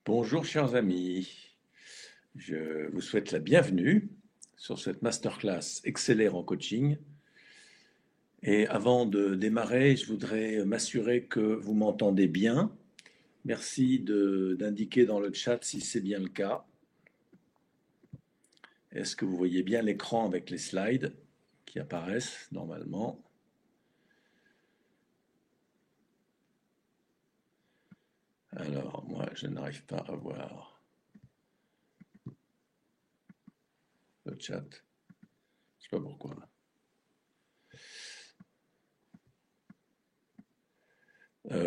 Bonjour chers amis, je vous souhaite la bienvenue sur cette masterclass Exceller en coaching. Et avant de démarrer, je voudrais m'assurer que vous m'entendez bien. Merci d'indiquer dans le chat si c'est bien le cas. Est-ce que vous voyez bien l'écran avec les slides qui apparaissent normalement? Alors, moi, je n'arrive pas à voir le chat. Je ne sais pas pourquoi.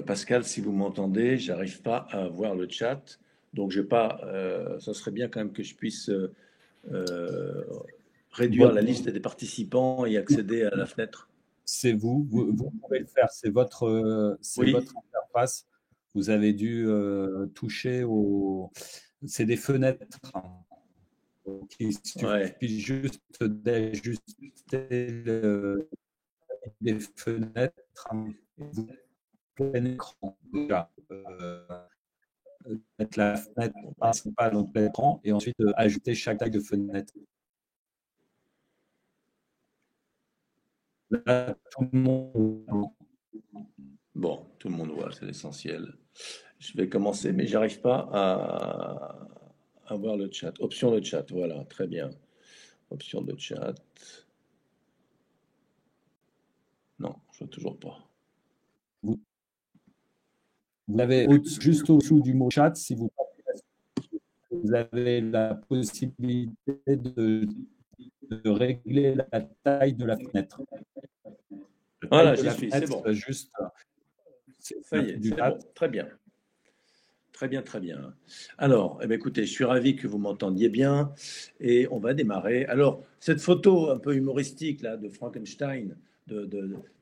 Pascal, si vous m'entendez, j'arrive pas à voir le chat. Donc, j'ai pas. Ça serait bien quand même que je puisse euh, réduire la Votre- liste des participants et accéder à la fenêtre. C'est vous pouvez le faire, c'est Oui, votre interface. Vous avez dû toucher au. C'est des fenêtres, hein. Donc, il ouais. suffit juste d'ajuster les fenêtres, hein, et vous plein écran déjà. Mettre la fenêtre principale en plein écran et ensuite ajouter chaque taille de fenêtre. Là, tout le monde. Bon, tout le monde voit, c'est l'essentiel. Je vais commencer, mais j'arrive pas à voir le chat. Option de chat, voilà, très bien. Option de chat. Non, je vois toujours pas. Vous, vous avez juste au-dessous du mot chat, si vous avez la possibilité de régler la taille de la fenêtre. La taille Voilà, de j'y la suis, c'est fenêtre, bon. c'est juste c'est Ça y est, du c'est chat. bon, très bien. Très bien, très bien. Alors, eh bien, écoutez, je suis ravi que vous m'entendiez bien et on va démarrer. Alors, cette photo un peu humoristique là de Frankenstein,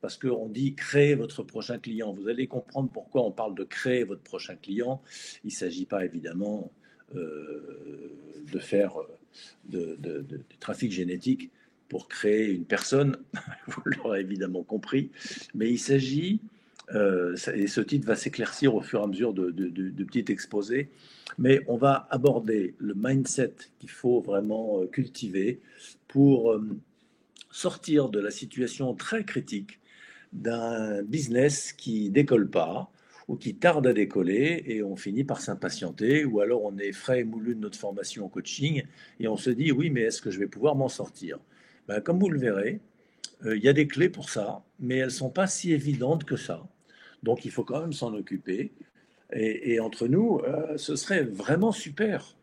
parce qu'on dit créer votre prochain client. Vous allez comprendre pourquoi on parle de créer votre prochain client. Il ne s'agit pas évidemment de faire du trafic génétique pour créer une personne, vous l'aurez évidemment compris, mais il s'agit et ce titre va s'éclaircir au fur et à mesure de petits exposés. Mais on va aborder le mindset qu'il faut vraiment cultiver pour sortir de la situation très critique d'un business qui décolle pas ou qui tarde à décoller et on finit par s'impatienter ou alors on est frais et moulu de notre formation en coaching et on se dit oui mais est-ce que je vais pouvoir m'en sortir? Ben, comme vous le verrez, il y a des clés pour ça, mais elles ne sont pas si évidentes que ça. Donc il faut quand même s'en occuper. Et entre nous, ce serait vraiment super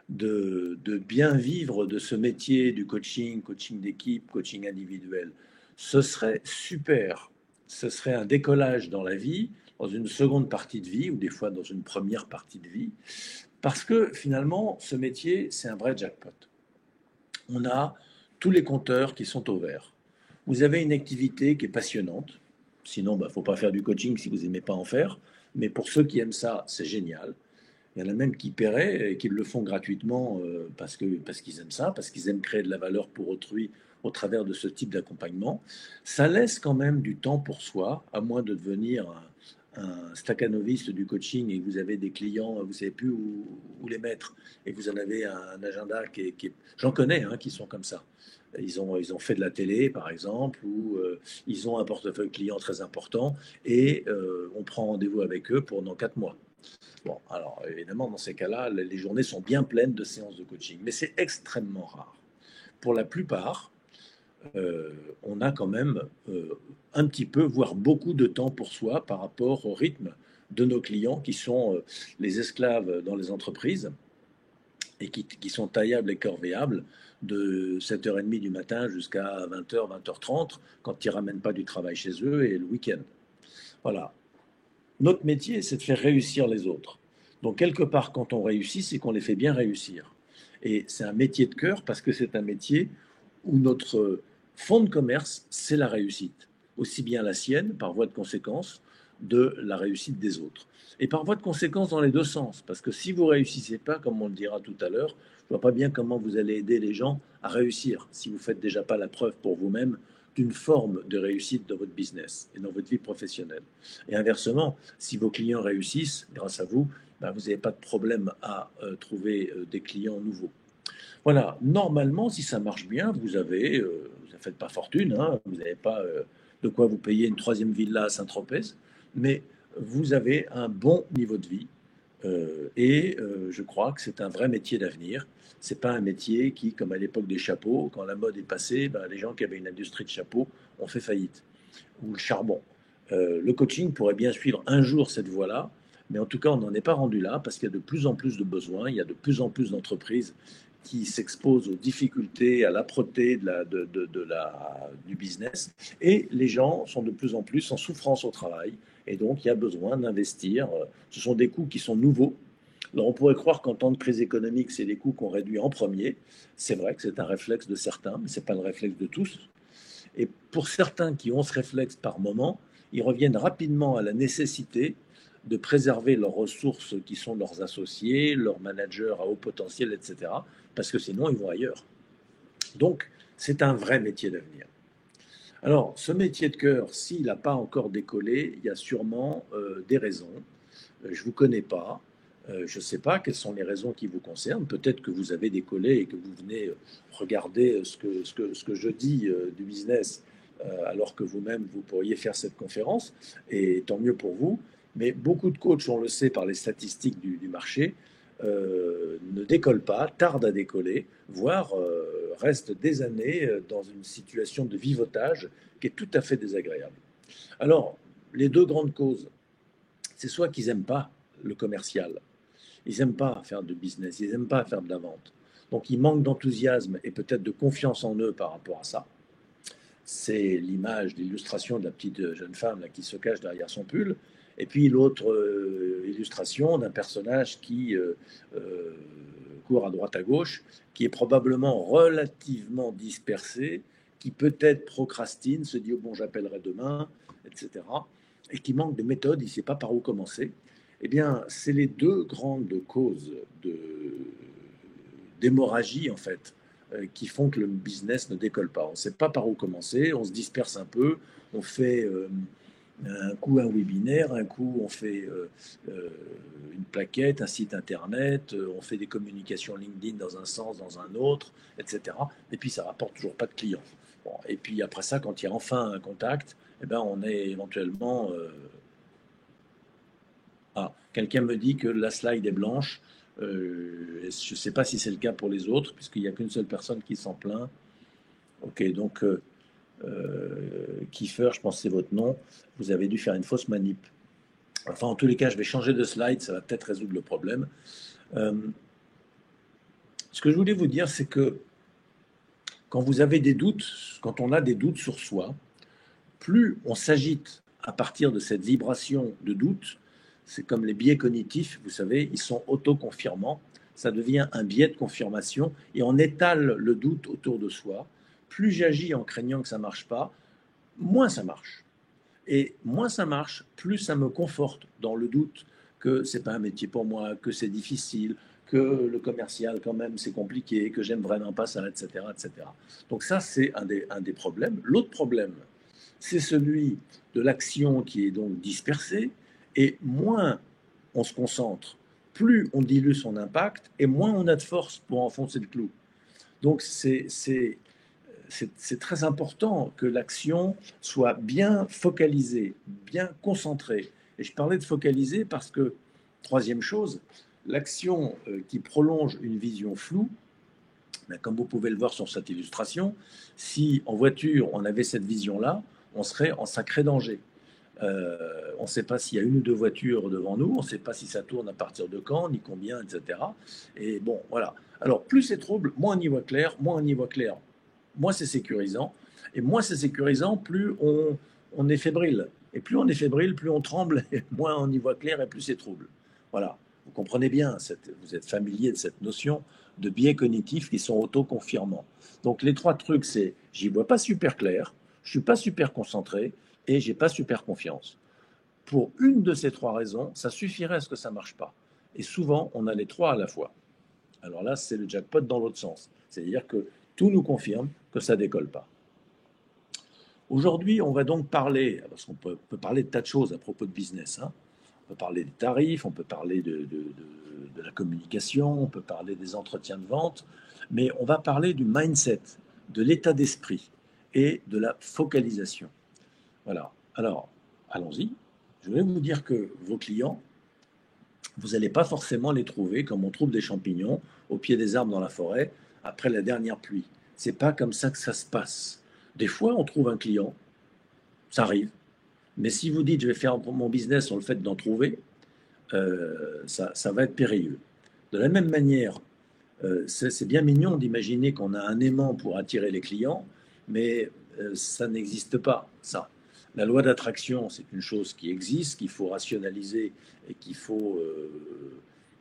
de bien vivre de ce métier du coaching, coaching d'équipe, coaching individuel. Ce serait super. Ce serait un décollage dans la vie, dans une seconde partie de vie, ou des fois dans une première partie de vie, parce que finalement, ce métier, c'est un vrai jackpot. On a tous les compteurs qui sont au vert. Vous avez une activité qui est passionnante. Sinon, il ne faut pas faire du coaching si vous n'aimez pas en faire. Mais pour ceux qui aiment ça, c'est génial. Il y en a même qui paieraient et qui le font gratuitement parce qu'ils aiment ça, parce qu'ils aiment créer de la valeur pour autrui au travers de ce type d'accompagnement. Ça laisse quand même du temps pour soi, à moins de devenir un staccanoviste du coaching et que vous avez des clients, vous ne savez plus où les mettre et que vous en avez un agenda qui est... J'en connais hein, qui sont comme ça. Ils ont fait de la télé, par exemple, ou ils ont un portefeuille client très important et on prend rendez-vous avec eux pendant 4 mois. Bon, alors évidemment, dans ces cas-là, les journées sont bien pleines de séances de coaching, mais c'est extrêmement rare. Pour la plupart, on a quand même un petit peu, voire beaucoup de temps pour soi par rapport au rythme de nos clients qui sont les esclaves dans les entreprises et qui sont taillables et corvéables de 7h30 du matin jusqu'à 20h, 20h30 quand ils ne ramènent pas du travail chez eux et le week-end. Voilà. Notre métier, c'est de faire réussir les autres. Donc, quelque part, quand on réussit, c'est qu'on les fait bien réussir. Et c'est un métier de cœur parce que c'est un métier où notre fond de commerce, c'est la réussite. Aussi bien la sienne, par voie de conséquence, de la réussite des autres. Et par voie de conséquence dans les deux sens. Parce que si vous ne réussissez pas, comme on le dira tout à l'heure, je ne vois pas bien comment vous allez aider les gens à réussir si vous ne faites déjà pas la preuve pour vous-même d'une forme de réussite dans votre business et dans votre vie professionnelle. Et inversement, si vos clients réussissent grâce à vous, ben vous n'avez pas de problème à trouver des clients nouveaux. Voilà, normalement, si ça marche bien, vous ne faites pas fortune, hein, vous n'avez pas de quoi vous payer une troisième villa à Saint-Tropez, mais vous avez un bon niveau de vie je crois que c'est un vrai métier d'avenir. C'est pas un métier qui, comme à l'époque des chapeaux, quand la mode est passée, ben, les gens qui avaient une industrie de chapeaux ont fait faillite. Ou le charbon. Le coaching pourrait bien suivre un jour cette voie-là, mais en tout cas, on n'en est pas rendu là parce qu'il y a de plus en plus de besoins, il y a de plus en plus d'entreprises qui s'exposent aux difficultés, à l'âpreté du business, et les gens sont de plus en plus en souffrance au travail, et donc il y a besoin d'investir. Ce sont des coûts qui sont nouveaux. Alors on pourrait croire qu'en temps de crise économique, c'est des coûts qu'on réduit en premier. C'est vrai que c'est un réflexe de certains, mais ce n'est pas le réflexe de tous. Et pour certains qui ont ce réflexe par moment, ils reviennent rapidement à la nécessité de préserver leurs ressources qui sont leurs associés, leurs managers à haut potentiel, etc. Parce que sinon, ils vont ailleurs. Donc, c'est un vrai métier d'avenir. Alors, ce métier de cœur, s'il n'a pas encore décollé, il y a sûrement des raisons. Je ne vous connais pas. Je ne sais pas quelles sont les raisons qui vous concernent. Peut-être que vous avez décollé et que vous venez regarder ce que je dis du business, alors que vous-même, vous pourriez faire cette conférence. Et tant mieux pour vous. Mais beaucoup de coachs, on le sait par les statistiques du marché, ne décollent pas, tardent à décoller, voire restent des années dans une situation de vivotage qui est tout à fait désagréable. Alors, les deux grandes causes, c'est soit qu'ils n'aiment pas le commercial, ils n'aiment pas faire de business, ils n'aiment pas faire de la vente. Donc, ils manquent d'enthousiasme et peut-être de confiance en eux par rapport à ça. C'est l'image, l'illustration de la petite jeune femme là, qui se cache derrière son pull. Et puis l'autre illustration d'un personnage qui court à droite à gauche, qui est probablement relativement dispersé, qui peut-être procrastine, se dit oh bon j'appellerai demain, etc. Et qui manque de méthode, il ne sait pas par où commencer. Eh bien, c'est les deux grandes causes d'hémorragie en fait qui font que le business ne décolle pas. On ne sait pas par où commencer, on se disperse un peu, on fait un coup un webinaire, un coup on fait une plaquette, un site internet, on fait des communications LinkedIn dans un sens, dans un autre, etc. Et puis ça rapporte toujours pas de clients. Bon, et puis après ça, quand il y a enfin un contact, eh ben on est éventuellement... Ah, quelqu'un me dit que la slide est blanche. Je ne sais pas si c'est le cas pour les autres, puisqu'il n'y a qu'une seule personne qui s'en plaint. Ok, donc Kiefer, je pense que c'est votre nom, vous avez dû faire une fausse manip. Enfin, en tous les cas, je vais changer de slide, ça va peut-être résoudre le problème. Ce que je voulais vous dire, c'est que quand vous avez des doutes, quand on a des doutes sur soi, plus on s'agite à partir de cette vibration de doute, c'est comme les biais cognitifs, vous savez, ils sont autoconfirmants, ça devient un biais de confirmation et on étale le doute autour de soi. Plus j'agis en craignant que ça ne marche pas, moins ça marche. Et moins ça marche, plus ça me conforte dans le doute que ce n'est pas un métier pour moi, que c'est difficile, que le commercial quand même c'est compliqué, que j'aime vraiment pas ça, etc. etc. Donc ça c'est un des problèmes. L'autre problème, c'est celui de l'action qui est donc dispersée, et moins on se concentre, plus on dilue son impact, et moins on a de force pour enfoncer le clou. Donc c'est très important que l'action soit bien focalisée, bien concentrée. Et je parlais de focaliser parce que, troisième chose, l'action qui prolonge une vision floue, ben, comme vous pouvez le voir sur cette illustration, si en voiture on avait cette vision-là, on serait en sacré danger. On ne sait pas s'il y a une ou deux voitures devant nous, on ne sait pas si ça tourne à partir de quand, ni combien, etc. Et bon, voilà. Alors, plus c'est trouble, moins on y voit clair, moins c'est sécurisant. Et moins c'est sécurisant, plus on est fébrile. Et plus on est fébrile, plus on tremble, et moins on y voit clair, et plus c'est trouble. Voilà. Vous comprenez bien, vous êtes familier de cette notion de biais cognitifs qui sont autoconfirmants. Donc les trois trucs, c'est j'y vois pas super clair, je suis pas super concentré, et j'ai pas super confiance. Pour une de ces trois raisons, ça suffirait à ce que ça marche pas. Et souvent, on a les trois à la fois. Alors là, c'est le jackpot dans l'autre sens. C'est-à-dire que tout nous confirme que ça décolle pas. Aujourd'hui, on va donc parler, parce qu'on peut parler de tas de choses à propos de business, hein. On peut parler des tarifs, on peut parler de la communication, on peut parler des entretiens de vente, mais on va parler du mindset, de l'état d'esprit et de la focalisation. Voilà. Alors, allons-y. Je vais vous dire que vos clients, vous n'allez pas forcément les trouver comme on trouve des champignons au pied des arbres dans la forêt après la dernière pluie. C'est pas comme ça que ça se passe. Des fois, on trouve un client, ça arrive. Mais si vous dites je vais faire mon business sur le fait d'en trouver, ça va être périlleux. De la même manière, c'est bien mignon d'imaginer qu'on a un aimant pour attirer les clients, mais ça n'existe pas, ça. La loi d'attraction, c'est une chose qui existe, qu'il faut rationaliser et qu'il faut,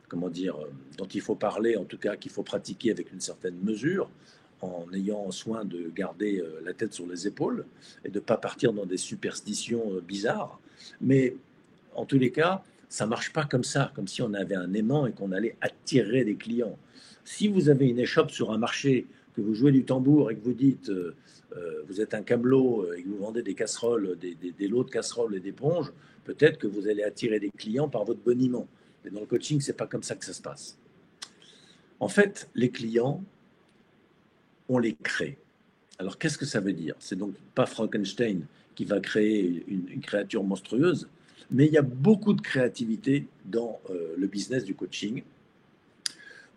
comment dire, dont il faut parler, en tout cas, qu'il faut pratiquer avec une certaine mesure, en ayant soin de garder la tête sur les épaules et de ne pas partir dans des superstitions bizarres. Mais en tous les cas, ça ne marche pas comme ça, comme si on avait un aimant et qu'on allait attirer des clients. Si vous avez une échoppe sur un marché, que vous jouez du tambour et que vous dites vous êtes un camelot et que vous vendez des casseroles, des lots de casseroles et d'éponges, peut-être que vous allez attirer des clients par votre boniment. Mais dans le coaching, ce n'est pas comme ça que ça se passe. En fait, les clients, on les crée. Alors, qu'est-ce que ça veut dire? C'est donc pas Frankenstein qui va créer une créature monstrueuse, mais il y a beaucoup de créativité dans le business du coaching.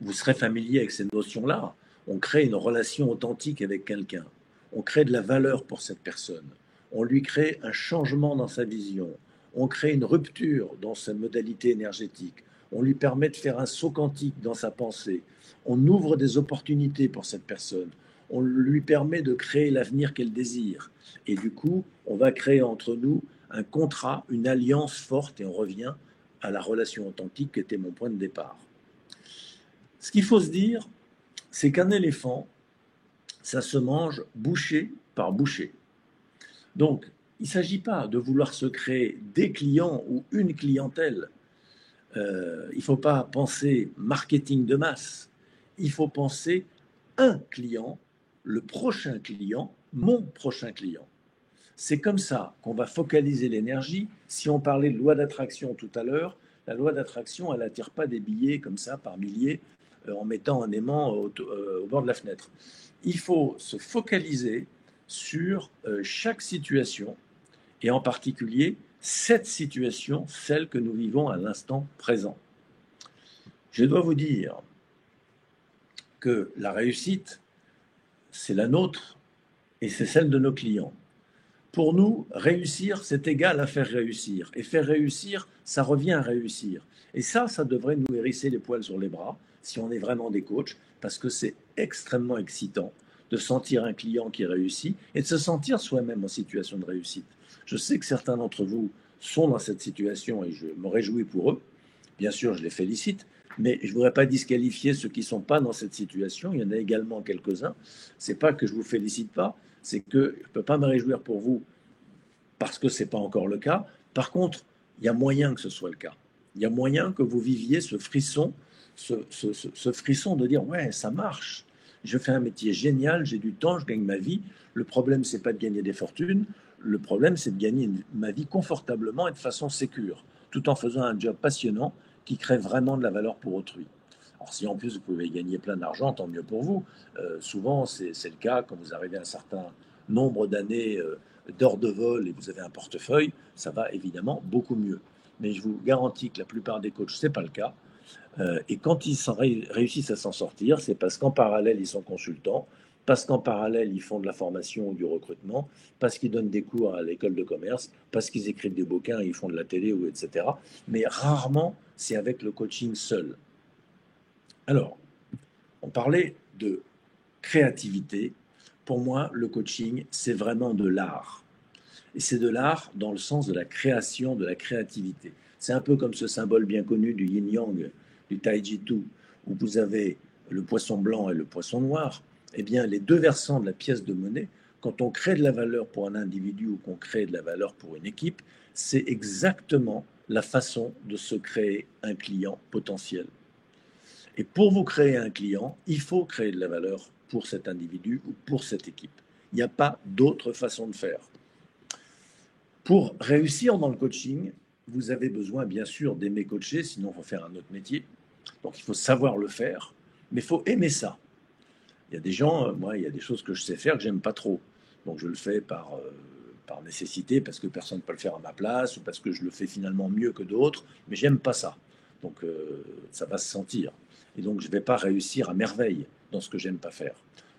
Vous serez familier avec ces notions-là. On crée une relation authentique avec quelqu'un. On crée de la valeur pour cette personne. On lui crée un changement dans sa vision. On crée une rupture dans sa modalité énergétique. On lui permet de faire un saut quantique dans sa pensée. On ouvre des opportunités pour cette personne. On lui permet de créer l'avenir qu'elle désire. Et du coup, on va créer entre nous un contrat, une alliance forte, et on revient à la relation authentique qui était mon point de départ. Ce qu'il faut se dire, c'est qu'un éléphant, ça se mange bouchée par bouchée. Donc, il ne s'agit pas de vouloir se créer des clients ou une clientèle. Il ne faut pas penser marketing de masse. Il faut penser un client, le prochain client, mon prochain client. C'est comme ça qu'on va focaliser l'énergie. Si on parlait de loi d'attraction tout à l'heure, la loi d'attraction, elle n'attire pas des billets comme ça par milliers en mettant un aimant au bord de la fenêtre. Il faut se focaliser sur chaque situation et en particulier cette situation, celle que nous vivons à l'instant présent. Je dois vous dire que la réussite, c'est la nôtre et c'est celle de nos clients. Pour nous, réussir, c'est égal à faire réussir. Et faire réussir, ça revient à réussir. Et ça devrait nous hérisser les poils sur les bras, si on est vraiment des coachs, parce que c'est extrêmement excitant de sentir un client qui réussit et de se sentir soi-même en situation de réussite. Je sais que certains d'entre vous sont dans cette situation et je me réjouis pour eux. Bien sûr, je les félicite, mais je ne voudrais pas disqualifier ceux qui ne sont pas dans cette situation. Il y en a également quelques-uns. Ce n'est pas que je ne vous félicite pas, c'est que je ne peux pas me réjouir pour vous parce que ce n'est pas encore le cas. Par contre, il y a moyen que ce soit le cas. Il y a moyen que vous viviez ce frisson, ce frisson de dire ouais, ça marche. Je fais un métier génial, j'ai du temps, je gagne ma vie. Le problème, c'est pas de gagner des fortunes. Le problème, c'est de gagner ma vie confortablement et de façon sécure, tout en faisant un job passionnant qui crée vraiment de la valeur pour autrui. Alors si en plus vous pouvez gagner plein d'argent, tant mieux pour vous. Souvent, c'est le cas quand vous arrivez à un certain nombre d'années d'heures de vol et vous avez un portefeuille, ça va évidemment beaucoup mieux. Mais je vous garantis que la plupart des coachs, ce n'est pas le cas. Et quand ils réussissent à s'en sortir, c'est parce qu'en parallèle, ils sont consultants, parce qu'en parallèle, ils font de la formation ou du recrutement, parce qu'ils donnent des cours à l'école de commerce, parce qu'ils écrivent des bouquins, ils font de la télé, ou etc. Mais rarement, c'est avec le coaching seul. Alors, on parlait de créativité. Pour moi, le coaching, c'est vraiment de l'art. Et c'est de l'art dans le sens de la création, de la créativité. C'est un peu comme ce symbole bien connu du yin-yang, du tai-chi-tu, où vous avez le poisson blanc et le poisson noir. Eh bien, les deux versants de la pièce de monnaie, quand on crée de la valeur pour un individu ou qu'on crée de la valeur pour une équipe, c'est exactement la façon de se créer un client potentiel. Et pour vous créer un client, il faut créer de la valeur pour cet individu ou pour cette équipe. Il n'y a pas d'autre façon de faire. Pour réussir dans le coaching, vous avez besoin bien sûr d'aimer coacher, sinon il faut faire un autre métier. Donc il faut savoir le faire, mais il faut aimer ça. Il y a des gens, moi, il y a des choses que je sais faire que j'aime pas trop. Donc je le fais par nécessité, parce que personne ne peut le faire à ma place, ou parce que je le fais finalement mieux que d'autres, mais j'aime pas ça. Donc ça va se sentir. Et donc je ne vais pas réussir à merveille dans ce que j'aime pas faire.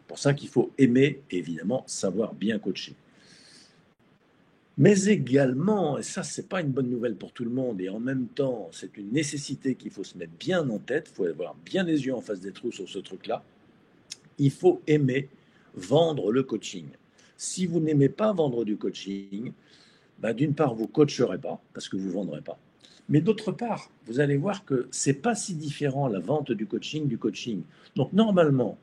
Pour ça qu'il faut aimer et évidemment savoir bien coacher. Mais également, et ça, c'est pas une bonne nouvelle pour tout le monde, et en même temps, c'est une nécessité qu'il faut se mettre bien en tête, il faut avoir bien les yeux en face des trous sur ce truc-là, il faut aimer vendre le coaching. Si vous n'aimez pas vendre du coaching, bah, d'une part, vous ne coacherez pas, parce que vous ne vendrez pas. Mais d'autre part, vous allez voir que ce n'est pas si différent la vente du coaching. Donc normalement,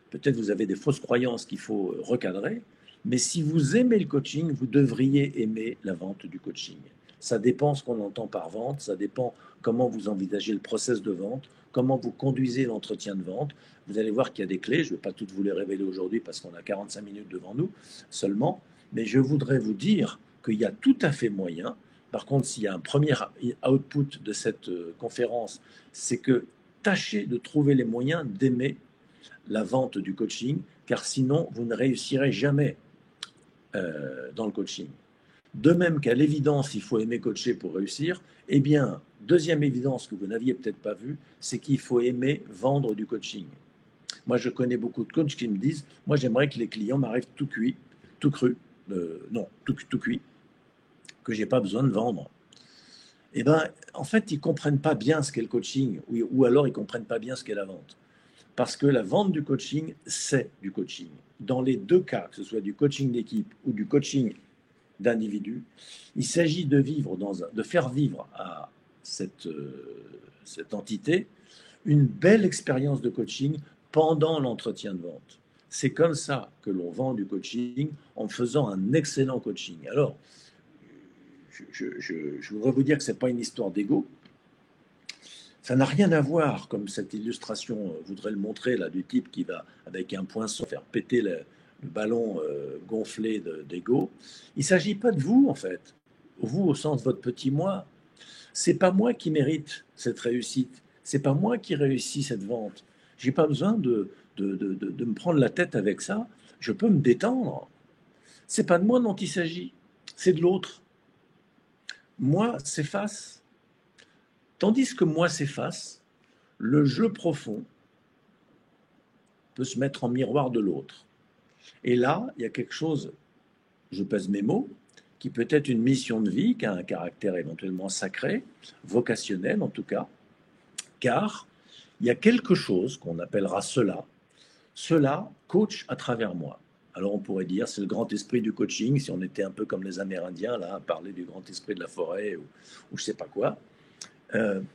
peut-être vous avez des fausses croyances qu'il faut recadrer, mais si vous aimez le coaching, vous devriez aimer la vente du coaching. Ça dépend ce qu'on entend par vente, ça dépend comment vous envisagez le process de vente, comment vous conduisez l'entretien de vente. Vous allez voir qu'il y a des clés, je ne vais pas toutes vous les révéler aujourd'hui parce qu'on a 45 minutes devant nous seulement, mais je voudrais vous dire qu'il y a tout à fait moyen. Par contre, s'il y a un premier output de cette conférence, c'est que tâchez de trouver les moyens d'aimer la vente du coaching, car sinon, vous ne réussirez jamais dans le coaching. De même qu'à l'évidence, il faut aimer coacher pour réussir, eh bien, deuxième évidence que vous n'aviez peut-être pas vue, c'est qu'il faut aimer vendre du coaching. Moi, je connais beaucoup de coachs qui me disent, moi, j'aimerais que les clients m'arrivent tout cuit, tout cru, tout cuit, que je n'ai pas besoin de vendre. Eh bien, en fait, ils ne comprennent pas bien ce qu'est le coaching, ou alors ils ne comprennent pas bien ce qu'est la vente. Parce que la vente du coaching, c'est du coaching. Dans les deux cas, que ce soit du coaching d'équipe ou du coaching d'individu, il s'agit de faire vivre à cette entité une belle expérience de coaching pendant l'entretien de vente. C'est comme ça que l'on vend du coaching en faisant un excellent coaching. Alors, je voudrais vous dire que ce n'est pas une histoire d'ego. Ça n'a rien à voir, comme cette illustration voudrait le montrer, là, du type qui va, avec un poinçon, faire péter le ballon gonflé d'ego. Il ne s'agit pas de vous, en fait. Vous, au sens de votre petit moi. C'est pas moi qui mérite cette réussite. C'est pas moi qui réussis cette vente. J'ai pas besoin de me prendre la tête avec ça. Je peux me détendre. C'est pas de moi dont il s'agit. C'est de l'autre. Moi s'efface. Tandis que moi s'efface, le jeu profond peut se mettre en miroir de l'autre. Et là, il y a quelque chose, je pèse mes mots, qui peut être une mission de vie, qui a un caractère éventuellement sacré, vocationnel en tout cas, car il y a quelque chose qu'on appellera cela coach à travers moi. Alors on pourrait dire c'est le grand esprit du coaching, si on était un peu comme les Amérindiens, là, à parler du grand esprit de la forêt ou je ne sais pas quoi.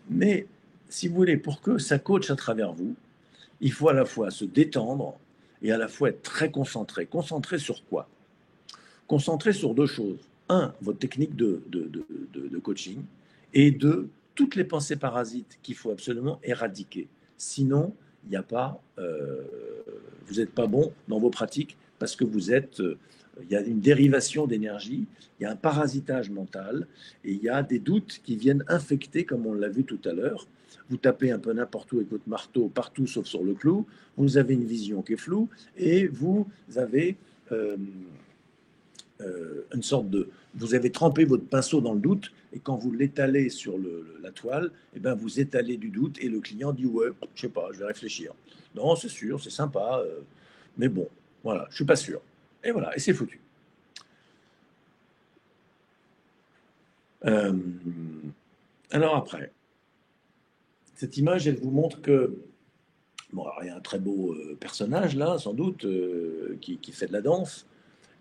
Mais si vous voulez, pour que ça coach à travers vous, il faut à la fois se détendre et à la fois être très concentré. Concentré sur quoi? Concentré sur deux choses. Un, votre technique de coaching, et deux, toutes les pensées parasites qu'il faut absolument éradiquer. Sinon, il n'y a pas, vous n'êtes pas bon dans vos pratiques parce que il y a une dérivation d'énergie, il y a un parasitage mental et il y a des doutes qui viennent infecter, comme on l'a vu tout à l'heure. Vous tapez un peu n'importe où avec votre marteau, partout sauf sur le clou, vous avez une vision qui est floue et vous avez une sorte de... Vous avez trempé votre pinceau dans le doute et quand vous l'étalez sur la toile, eh ben vous étalez du doute et le client dit ouais, je sais pas, je vais réfléchir. Non, c'est sûr, c'est sympa, mais bon, voilà, je suis pas sûr. Et voilà, et c'est foutu. Alors après, cette image, elle vous montre que bon, alors, il y a un très beau personnage là, sans doute, qui fait de la danse.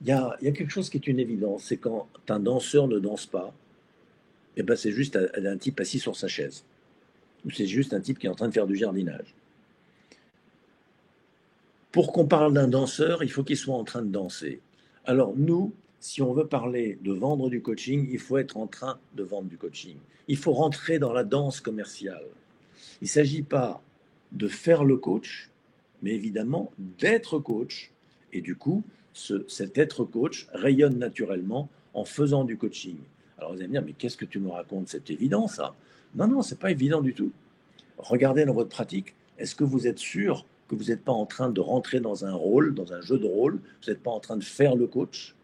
Il y a quelque chose qui est une évidence, c'est quand un danseur ne danse pas, eh ben c'est juste un type assis sur sa chaise. Ou c'est juste un type qui est en train de faire du jardinage. Pour qu'on parle d'un danseur, il faut qu'il soit en train de danser. Alors nous, si on veut parler de vendre du coaching, il faut être en train de vendre du coaching. Il faut rentrer dans la danse commerciale. Il ne s'agit pas de faire le coach, mais évidemment d'être coach. Et du coup, cet être coach rayonne naturellement en faisant du coaching. Alors vous allez me dire, mais qu'est-ce que tu me racontes? C'est évident ça. Non, non, c'est pas évident du tout. Regardez dans votre pratique, est-ce que vous êtes sûr que vous n'êtes pas en train de rentrer dans un rôle, dans un jeu de rôle? Vous n'êtes pas en train de faire le coach?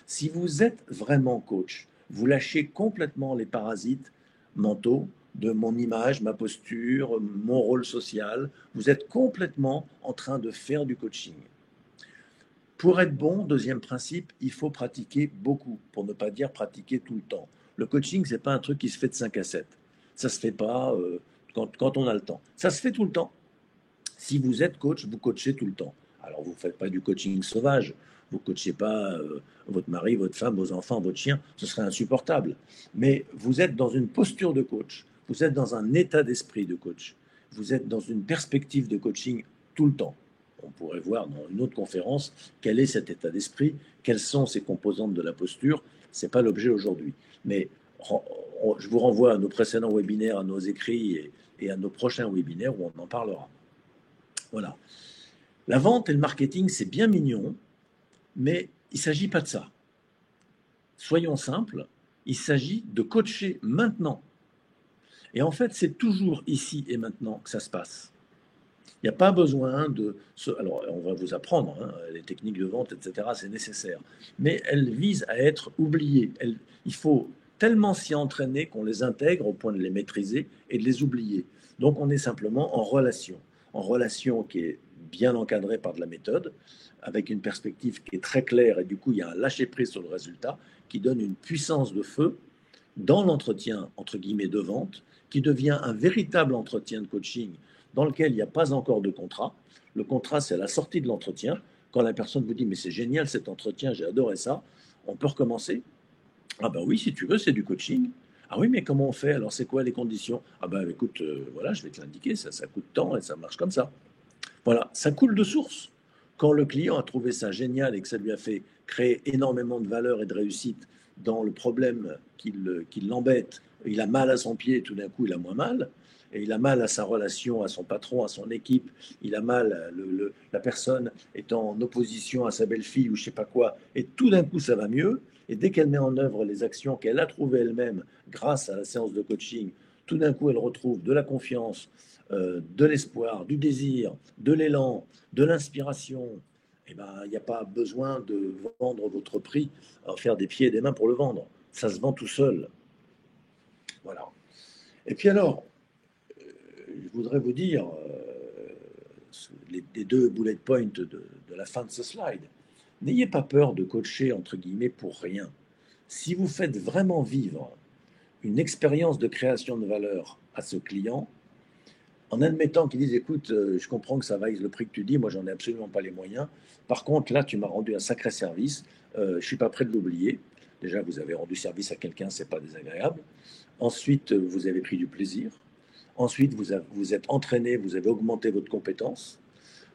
Si vous êtes vraiment coach, vous lâchez complètement les parasites mentaux de mon image, ma posture, mon rôle social. Vous êtes complètement en train de faire du coaching. Pour être bon, deuxième principe, il faut pratiquer beaucoup, pour ne pas dire pratiquer tout le temps. Le coaching, ce n'est pas un truc qui se fait de 5 à 7. Ça ne se fait pas quand on a le temps. Ça se fait tout le temps. Si vous êtes coach, vous coachez tout le temps. Alors, vous ne faites pas du coaching sauvage. Vous ne coachez pas votre mari, votre femme, vos enfants, votre chien. Ce serait insupportable. Mais vous êtes dans une posture de coach. Vous êtes dans un état d'esprit de coach. Vous êtes dans une perspective de coaching tout le temps. On pourrait voir dans une autre conférence quel est cet état d'esprit, quelles sont ces composantes de la posture. Ce n'est pas l'objet aujourd'hui. Mais je vous renvoie à nos précédents webinaires, à nos écrits et à nos prochains webinaires où on en parlera. Voilà. La vente et le marketing, c'est bien mignon, mais il ne s'agit pas de ça. Soyons simples, il s'agit de coacher maintenant. Et en fait, c'est toujours ici et maintenant que ça se passe. Il n'y a pas besoin de... Alors, on va vous apprendre, hein, les techniques de vente, etc., c'est nécessaire. Mais elles visent à être oubliées. Il faut tellement s'y entraîner qu'on les intègre au point de les maîtriser et de les oublier. Donc, on est simplement en relation qui est bien encadrée par de la méthode, avec une perspective qui est très claire, et du coup, il y a un lâcher-prise sur le résultat qui donne une puissance de feu dans l'entretien, entre guillemets, de vente, qui devient un véritable entretien de coaching dans lequel il n'y a pas encore de contrat. Le contrat, c'est à la sortie de l'entretien. Quand la personne vous dit, mais c'est génial cet entretien, j'ai adoré ça, on peut recommencer. Ah ben oui, si tu veux, c'est du coaching. Ah oui, mais comment on fait? Alors, c'est quoi les conditions? Ah ben écoute, voilà, je vais te l'indiquer, ça coûte tant et ça marche comme ça. Voilà, ça coule de source. Quand le client a trouvé ça génial et que ça lui a fait créer énormément de valeur et de réussite dans le problème qui l'embête, il a mal à son pied, tout d'un coup il a moins mal, et il a mal à sa relation, à son patron, à son équipe, il a mal, la personne est en opposition à sa belle-fille ou je sais pas quoi, et tout d'un coup ça va mieux, et dès qu'elle met en œuvre les actions qu'elle a trouvées elle-même grâce à la séance de coaching, tout d'un coup elle retrouve de la confiance, de l'espoir, du désir, de l'élan, de l'inspiration, eh ben, il n'y a pas besoin de vendre votre prix, faire des pieds et des mains pour le vendre. Ça se vend tout seul. Voilà. Et puis alors, je voudrais vous dire, les deux bullet points de la fin de ce slide, n'ayez pas peur de coacher, entre guillemets, pour rien. Si vous faites vraiment vivre une expérience de création de valeur à ce client, en admettant qu'ils disent, écoute, je comprends que ça vaille le prix que tu dis, moi j'en ai absolument pas les moyens. Par contre, là, tu m'as rendu un sacré service, je ne suis pas prêt de l'oublier. Déjà, vous avez rendu service à quelqu'un, c'est pas désagréable. Ensuite, vous avez pris du plaisir. Ensuite, vous êtes entraîné, vous avez augmenté votre compétence.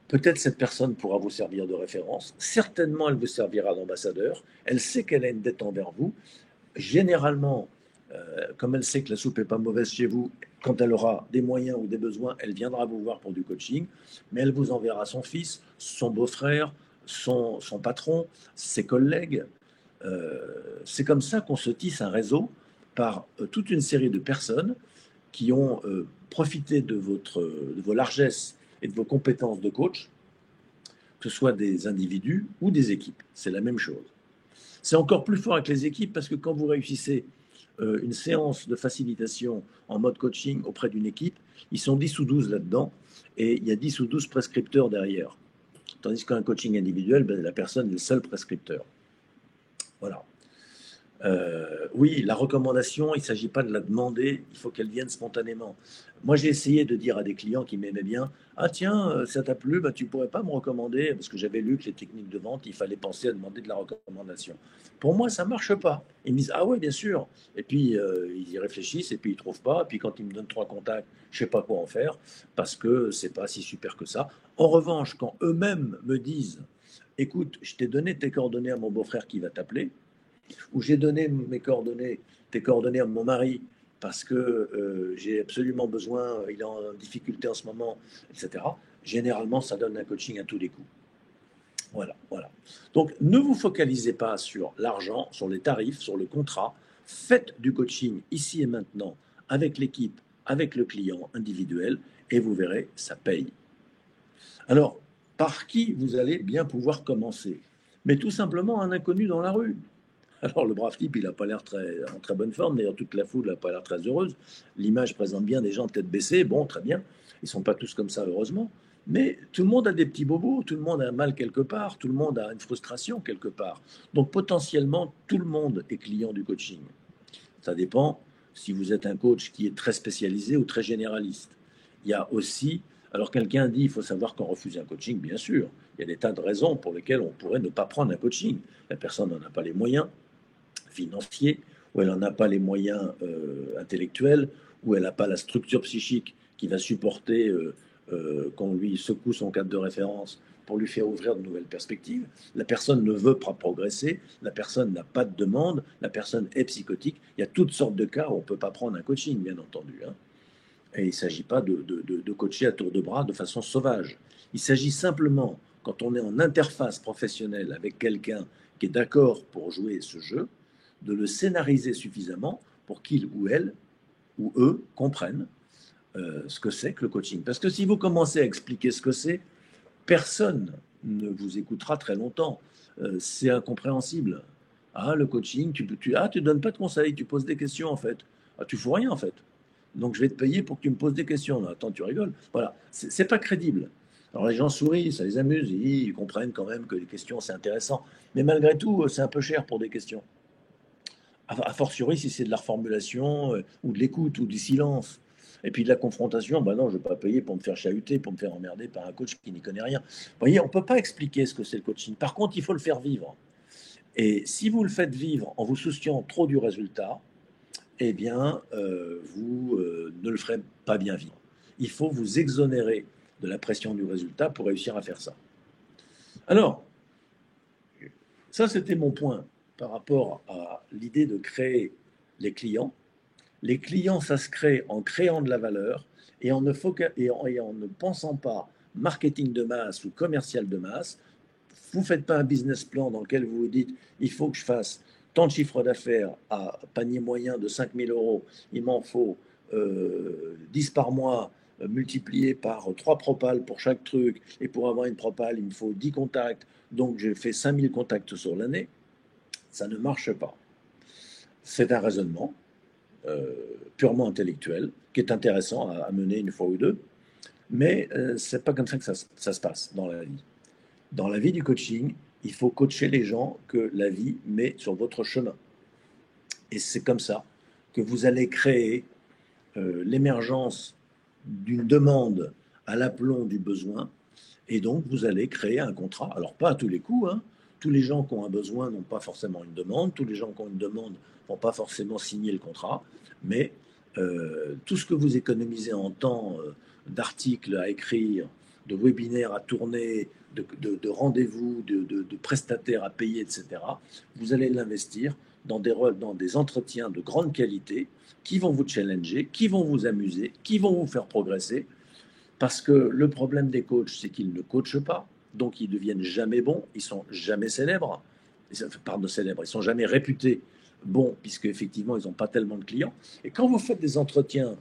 Peut-être cette personne pourra vous servir de référence. Certainement, elle vous servira d'ambassadeur. Elle sait qu'elle a une dette envers vous. Généralement, comme elle sait que la soupe n'est pas mauvaise chez vous, quand elle aura des moyens ou des besoins, elle viendra vous voir pour du coaching, mais elle vous enverra son fils, son beau-frère, son patron, ses collègues. C'est comme ça qu'on se tisse un réseau par toute une série de personnes qui ont profité de vos largesses et de vos compétences de coach, que ce soit des individus ou des équipes. C'est la même chose. C'est encore plus fort avec les équipes parce que quand vous réussissez une séance de facilitation en mode coaching auprès d'une équipe, ils sont 10 ou 12 là-dedans et il y a 10 ou 12 prescripteurs derrière. Tandis qu'un coaching individuel, ben, la personne est le seul prescripteur. Voilà. Oui, la recommandation, il ne s'agit pas de la demander, il faut qu'elle vienne spontanément. Moi, j'ai essayé de dire à des clients qui m'aimaient bien, ah tiens, ça t'a plu, bah, tu ne pourrais pas me recommander, parce que j'avais lu que les techniques de vente, il fallait penser à demander de la recommandation. Pour moi, ça ne marche pas. Ils me disent, ah oui, bien sûr. Et puis, ils y réfléchissent, et puis ils ne trouvent pas. Et puis, quand ils me donnent 3 contacts, je ne sais pas quoi en faire, parce que ce n'est pas si super que ça. En revanche, quand eux-mêmes me disent, écoute, je t'ai donné tes coordonnées à mon beau-frère qui va t'appeler, où j'ai donné tes coordonnées à mon mari parce que j'ai absolument besoin, il est en difficulté en ce moment, etc. Généralement, ça donne un coaching à tous les coups. Voilà, voilà. Donc, ne vous focalisez pas sur l'argent, sur les tarifs, sur le contrat. Faites du coaching ici et maintenant avec l'équipe, avec le client individuel, et vous verrez, ça paye. Alors, par qui vous allez bien pouvoir commencer? Mais tout simplement un inconnu dans la rue. Alors, le brave type, il n'a pas l'air en très bonne forme. D'ailleurs, toute la foule n'a pas l'air très heureuse. L'image présente bien des gens tête baissée. Bon, très bien. Ils ne sont pas tous comme ça, heureusement. Mais tout le monde a des petits bobos. Tout le monde a un mal quelque part. Tout le monde a une frustration quelque part. Donc, potentiellement, tout le monde est client du coaching. Ça dépend si vous êtes un coach qui est très spécialisé ou très généraliste. Il y a aussi, alors quelqu'un dit il faut savoir quand refuser un coaching, bien sûr. Il y a des tas de raisons pour lesquelles on pourrait ne pas prendre un coaching. La personne n'en a pas les moyens financiers, ou elle n'en a pas les moyens intellectuels, ou elle n'a pas la structure psychique qui va supporter qu'on lui secoue son cadre de référence pour lui faire ouvrir de nouvelles perspectives. La personne ne veut pas progresser, la personne n'a pas de demande, la personne est psychotique. Il y a toutes sortes de cas où on ne peut pas prendre un coaching, bien entendu. Hein. Et il ne s'agit pas de coacher à tour de bras de façon sauvage. Il s'agit simplement, quand on est en interface professionnelle avec quelqu'un qui est d'accord pour jouer ce jeu, de le scénariser suffisamment pour qu'il ou elle ou eux comprennent ce que c'est que le coaching. Parce que si vous commencez à expliquer ce que c'est, personne ne vous écoutera très longtemps. C'est incompréhensible. Ah, le coaching, tu donnes pas de conseils, tu poses des questions en fait. Ah, tu fous rien en fait. Donc je vais te payer pour que tu me poses des questions. Là, attends, tu rigoles. Voilà, c'est pas crédible. Alors les gens sourient, ça les amuse, ils comprennent quand même que les questions c'est intéressant. Mais malgré tout, c'est un peu cher pour des questions. A fortiori si c'est de la reformulation ou de l'écoute ou du silence. Et puis de la confrontation, ben non, je ne vais pas payer pour me faire chahuter, pour me faire emmerder par un coach qui n'y connaît rien. Vous voyez, on ne peut pas expliquer ce que c'est le coaching. Par contre, il faut le faire vivre. Et si vous le faites vivre en vous souciant trop du résultat, eh bien, vous ne le ferez pas bien vivre. Il faut vous exonérer de la pression du résultat pour réussir à faire ça. Alors, ça, c'était mon point par rapport à l'idée de créer les clients. Les clients, ça se crée en créant de la valeur et en ne pensant pas marketing de masse ou commercial de masse. Vous ne faites pas un business plan dans lequel vous vous dites il faut que je fasse tant de chiffre d'affaires à panier moyen de 5 000 euros, il m'en faut 10 par mois multiplié par 3 propales pour chaque truc, et pour avoir une propale, il me faut 10 contacts, donc j'ai fait 5 000 contacts sur l'année. Ça ne marche pas. C'est un raisonnement purement intellectuel, qui est intéressant à mener une fois ou deux, mais c'est pas comme ça que ça se passe dans la vie. Dans la vie du coaching, il faut coacher les gens que la vie met sur votre chemin. Et c'est comme ça que vous allez créer l'émergence d'une demande à l'aplomb du besoin, et donc vous allez créer un contrat. Alors pas à tous les coups, hein. Tous les gens qui ont un besoin n'ont pas forcément une demande, tous les gens qui ont une demande vont pas forcément signer le contrat, mais tout ce que vous économisez en temps d'articles à écrire, de webinaires à tourner, de rendez-vous, de prestataires à payer, etc., vous allez l'investir dans des entretiens de grande qualité qui vont vous challenger, qui vont vous amuser, qui vont vous faire progresser. Parce que le problème des coachs, c'est qu'ils ne coachent pas, donc ils deviennent jamais bons, ils sont jamais célèbres, pardon, célèbres, ils sont jamais réputés bons, puisque effectivement ils n'ont pas tellement de clients. Et quand vous faites des entretiens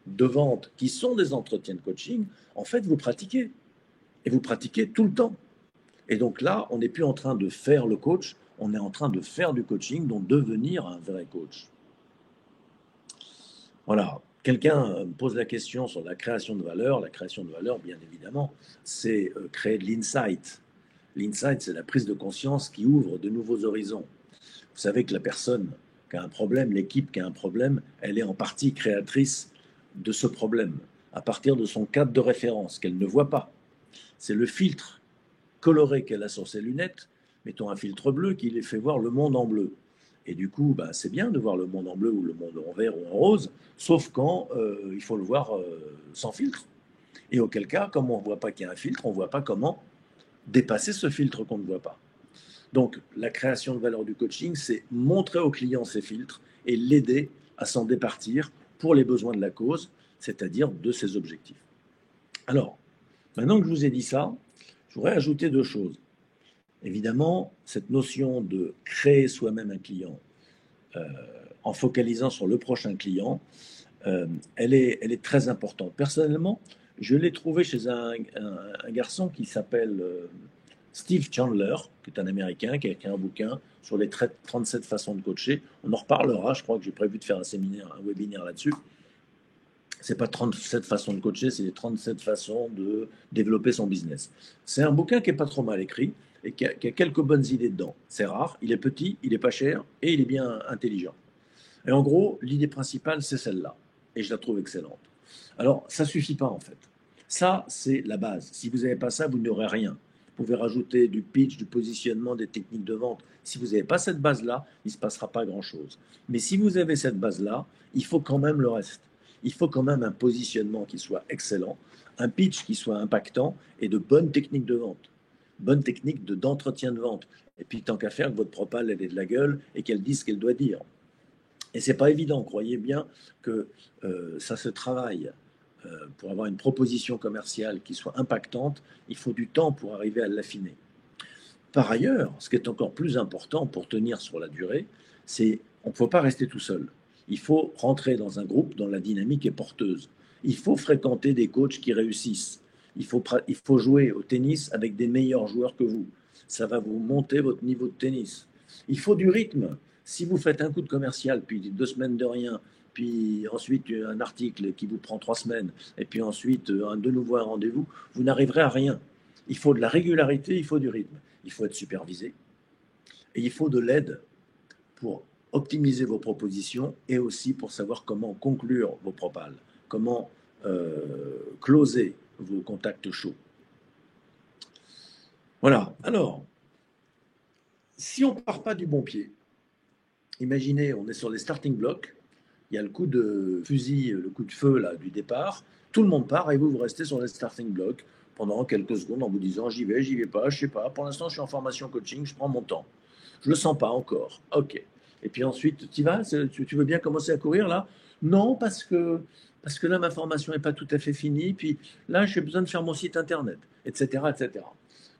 de vente qui sont des entretiens de coaching, en fait vous pratiquez, et vous pratiquez tout le temps. Et donc là, on n'est plus en train de faire le coach, on est en train de faire du coaching, donc devenir un vrai coach. Voilà. Quelqu'un me pose la question sur la création de valeur. La création de valeur, bien évidemment, c'est créer de l'insight. L'insight, c'est la prise de conscience qui ouvre de nouveaux horizons. Vous savez que la personne qui a un problème, l'équipe qui a un problème, elle est en partie créatrice de ce problème, à partir de son cadre de référence qu'elle ne voit pas. C'est le filtre coloré qu'elle a sur ses lunettes, mettons un filtre bleu qui les fait voir le monde en bleu. Et du coup, bah, c'est bien de voir le monde en bleu ou le monde en vert ou en rose, sauf quand il faut le voir sans filtre. Et auquel cas, comme on ne voit pas qu'il y a un filtre, on ne voit pas comment dépasser ce filtre qu'on ne voit pas. Donc, la création de valeur du coaching, c'est montrer au client ses filtres et l'aider à s'en départir pour les besoins de la cause, c'est-à-dire de ses objectifs. Alors, maintenant que je vous ai dit ça, je voudrais ajouter deux choses. Évidemment, cette notion de créer soi-même un client en focalisant sur le prochain client, elle est très importante. Personnellement, je l'ai trouvé chez un garçon qui s'appelle Steve Chandler, qui est un Américain, qui a écrit un bouquin sur les 37 façons de coacher. On en reparlera, je crois que j'ai prévu de faire un séminaire, un webinaire là-dessus. C'est pas 37 façons de coacher, c'est les 37 façons de développer son business. C'est un bouquin qui est pas trop mal écrit et qui a quelques bonnes idées dedans. C'est rare, il est petit, il est pas cher et il est bien intelligent. Et en gros, l'idée principale, c'est celle-là. Et je la trouve excellente. Alors, ça suffit pas en fait. Ça, c'est la base. Si vous n'avez pas ça, vous n'aurez rien. Vous pouvez rajouter du pitch, du positionnement, des techniques de vente. Si vous n'avez pas cette base-là, il ne se passera pas grand-chose. Mais si vous avez cette base-là, il faut quand même le reste. Il faut quand même un positionnement qui soit excellent, un pitch qui soit impactant et de bonnes techniques de vente, bonnes techniques d'entretien de vente. Et puis, tant qu'à faire, que votre propale, elle ait de la gueule et qu'elle dise ce qu'elle doit dire. Et c'est pas évident, croyez bien que ça se travaille. Pour avoir une proposition commerciale qui soit impactante, il faut du temps pour arriver à l'affiner. Par ailleurs, ce qui est encore plus important pour tenir sur la durée, c'est qu'on ne peut pas rester tout seul. Il faut rentrer dans un groupe dont la dynamique est porteuse. Il faut fréquenter des coachs qui réussissent. Il faut jouer au tennis avec des meilleurs joueurs que vous. Ça va vous monter votre niveau de tennis. Il faut du rythme. Si vous faites un coup de commercial, puis 2 semaines de rien, puis ensuite un article qui vous prend 3 semaines, et puis ensuite de nouveau un rendez-vous, vous n'arriverez à rien. Il faut de la régularité, il faut du rythme. Il faut être supervisé et il faut de l'aide pour optimiser vos propositions et aussi pour savoir comment conclure vos propales, comment closer vos contacts chauds. Voilà. Alors, si on ne part pas du bon pied, imaginez, on est sur les starting blocks, il y a le coup de fusil, le coup de feu là, du départ, tout le monde part et vous restez sur les starting blocks pendant quelques secondes en vous disant j'y vais pas, je sais pas, pour l'instant je suis en formation coaching, je prends mon temps. Je le sens pas encore. Ok. Et puis ensuite, tu vas, tu veux bien commencer à courir là? Non, parce que là ma formation n'est pas tout à fait finie, puis là j'ai besoin de faire mon site internet, etc., etc.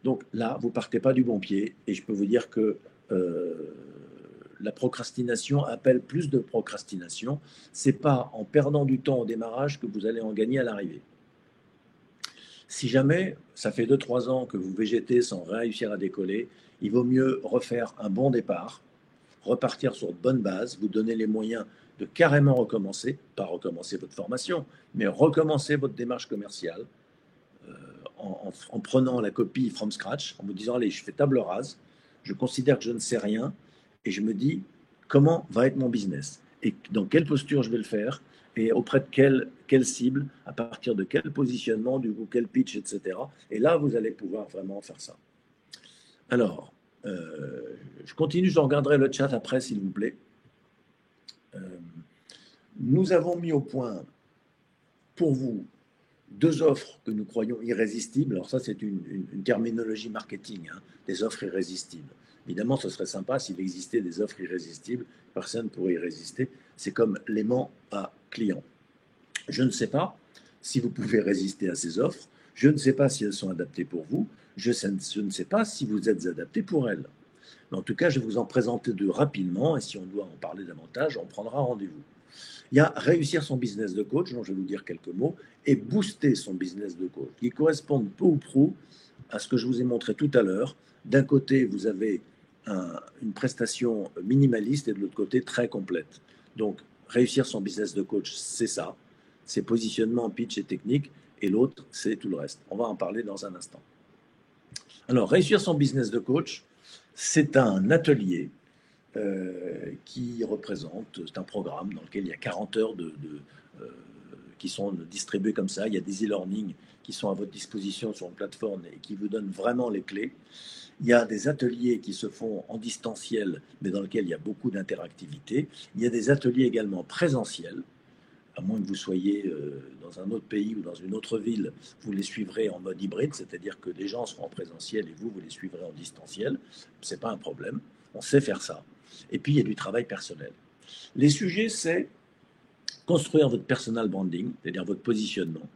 Donc là, vous partez pas du bon pied et je peux vous dire que la procrastination appelle plus de procrastination. C'est pas en perdant du temps au démarrage que vous allez en gagner à l'arrivée. Si jamais ça fait 2-3 ans que vous végétez sans réussir à décoller, il vaut mieux refaire un bon départ, repartir sur de bonnes bases, vous donner les moyens de carrément recommencer, pas recommencer votre formation, mais recommencer votre démarche commerciale en prenant la copie from scratch, en vous disant allez, je fais table rase, je considère que je ne sais rien et je me dis comment va être mon business et dans quelle posture je vais le faire et auprès de quelle cible, à partir de quel positionnement, du coup, quel pitch, etc. Et là, vous allez pouvoir vraiment faire ça. Alors, je continue, je regarderai le chat après, s'il vous plaît. Nous avons mis au point pour vous 2 offres que nous croyons irrésistibles. Alors ça, c'est une terminologie marketing, hein, des offres irrésistibles. Évidemment, ce serait sympa s'il existait des offres irrésistibles. Personne ne pourrait y résister. C'est comme l'aimant à client. Je ne sais pas si vous pouvez résister à ces offres. Je ne sais pas si elles sont adaptées pour vous. Je ne sais pas si vous êtes adapté pour elles. Mais en tout cas, je vais vous en présenter 2 rapidement. Et si on doit en parler davantage, on prendra rendez-vous. Il y a réussir son business de coach, dont je vais vous dire quelques mots, et booster son business de coach, qui correspondent peu ou prou à ce que je vous ai montré tout à l'heure. D'un côté, vous avez une prestation minimaliste et de l'autre côté, très complète. Donc, réussir son business de coach, c'est ça. C'est positionnement, pitch et technique. Et l'autre, c'est tout le reste. On va en parler dans un instant. Alors, réussir son business de coach, c'est un atelier qui représente, c'est un programme dans lequel il y a 40 heures qui sont distribuées comme ça. Il y a des e-learning qui sont à votre disposition sur une plateforme et qui vous donnent vraiment les clés. Il y a des ateliers qui se font en distanciel, mais dans lesquels il y a beaucoup d'interactivité. Il y a des ateliers également présentiels, à moins que vous soyez dans un autre pays ou dans une autre ville, vous les suivrez en mode hybride, c'est-à-dire que des gens seront en présentiel et vous les suivrez en distanciel. Ce n'est pas un problème, on sait faire ça. Et puis, il y a du travail personnel. Les sujets, c'est construire votre personal branding, c'est-à-dire votre positionnement.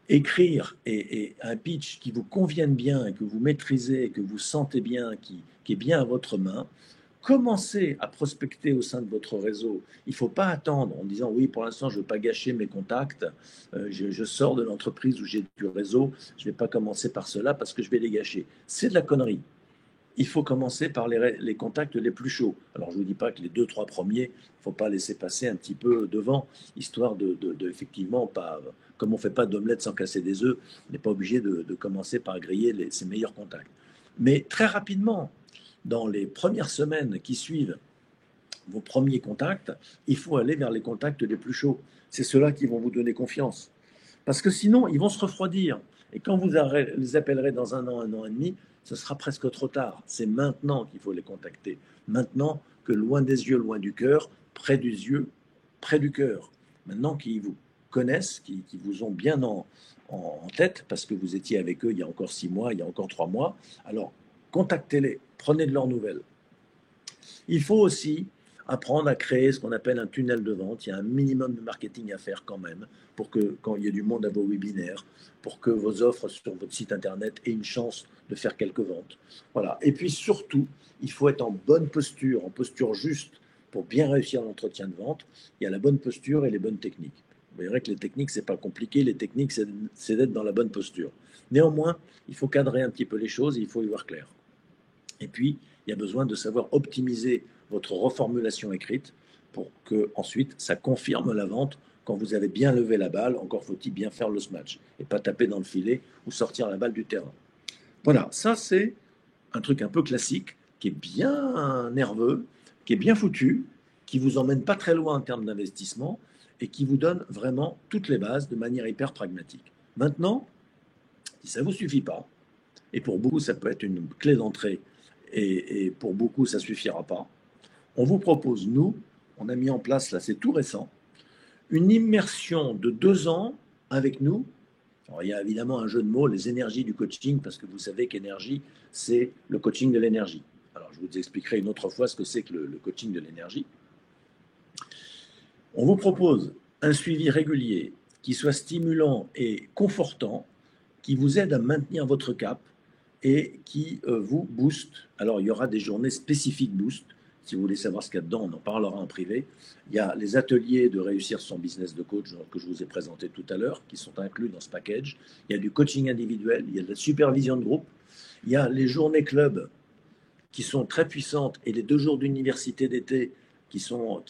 écrire et un pitch qui vous convienne bien, que vous maîtrisez, que vous sentez bien, qui est bien à votre main, commencez à prospecter au sein de votre réseau. Il ne faut pas attendre en disant oui, pour l'instant, je ne veux pas gâcher mes contacts, je sors de l'entreprise où j'ai du réseau, je ne vais pas commencer par cela parce que je vais les gâcher. C'est de la connerie. Il faut commencer par les contacts les plus chauds. Alors, je ne vous dis pas que les 2-3 premiers, il ne faut pas laisser passer un petit peu devant, histoire effectivement, pas, comme on ne fait pas d'omelette sans casser des œufs, on n'est pas obligé de commencer par griller ses meilleurs contacts. Mais très rapidement, dans les premières semaines qui suivent vos premiers contacts, il faut aller vers les contacts les plus chauds. C'est ceux-là qui vont vous donner confiance. Parce que sinon, ils vont se refroidir. Et quand vous les appellerez dans un an et demi, ce sera presque trop tard. C'est maintenant qu'il faut les contacter. Maintenant que loin des yeux, loin du cœur, près des yeux, près du cœur. Maintenant qu'ils vous connaissent, qui vous ont bien en tête, parce que vous étiez avec eux il y a encore 6 mois, il y a encore 3 mois, alors contactez-les, prenez de leurs nouvelles. Il faut aussi apprendre à créer ce qu'on appelle un tunnel de vente. Il y a un minimum de marketing à faire quand même pour que quand il y ait du monde à vos webinaires, pour que vos offres sur votre site internet aient une chance de faire quelques ventes. Voilà. Et puis surtout, il faut être en bonne posture, en posture juste pour bien réussir l'entretien de vente. Il y a la bonne posture et les bonnes techniques. Vous verrez que les techniques, c'est pas compliqué. Les techniques, c'est d'être dans la bonne posture. Néanmoins, il faut cadrer un petit peu les choses et il faut y voir clair. Et puis, il y a besoin de savoir optimiser votre reformulation écrite pour que ensuite ça confirme la vente quand vous avez bien levé la balle. Encore faut-il bien faire le smash et pas taper dans le filet ou sortir la balle du terrain. Voilà, ça c'est un truc un peu classique qui est bien nerveux, qui est bien foutu, qui vous emmène pas très loin en termes d'investissement et qui vous donne vraiment toutes les bases de manière hyper pragmatique. Maintenant, si ça ne vous suffit pas, et pour beaucoup ça peut être une clé d'entrée et pour beaucoup ça ne suffira pas, on vous propose, nous, on a mis en place, là c'est tout récent, une immersion de 2 ans avec nous. Alors, il y a évidemment un jeu de mots, les énergies du coaching, parce que vous savez qu'énergie, c'est le coaching de l'énergie. Alors, je vous expliquerai une autre fois ce que c'est que le coaching de l'énergie. On vous propose un suivi régulier qui soit stimulant et confortant, qui vous aide à maintenir votre cap et qui vous booste. Alors, il y aura des journées spécifiques boost. Si vous voulez savoir ce qu'il y a dedans, on en parlera en privé. Il y a les ateliers de réussir son business de coach que je vous ai présenté tout à l'heure, qui sont inclus dans ce package. Il y a du coaching individuel, il y a de la supervision de groupe. Il y a les journées club qui sont très puissantes et les 2 jours d'université d'été qui seront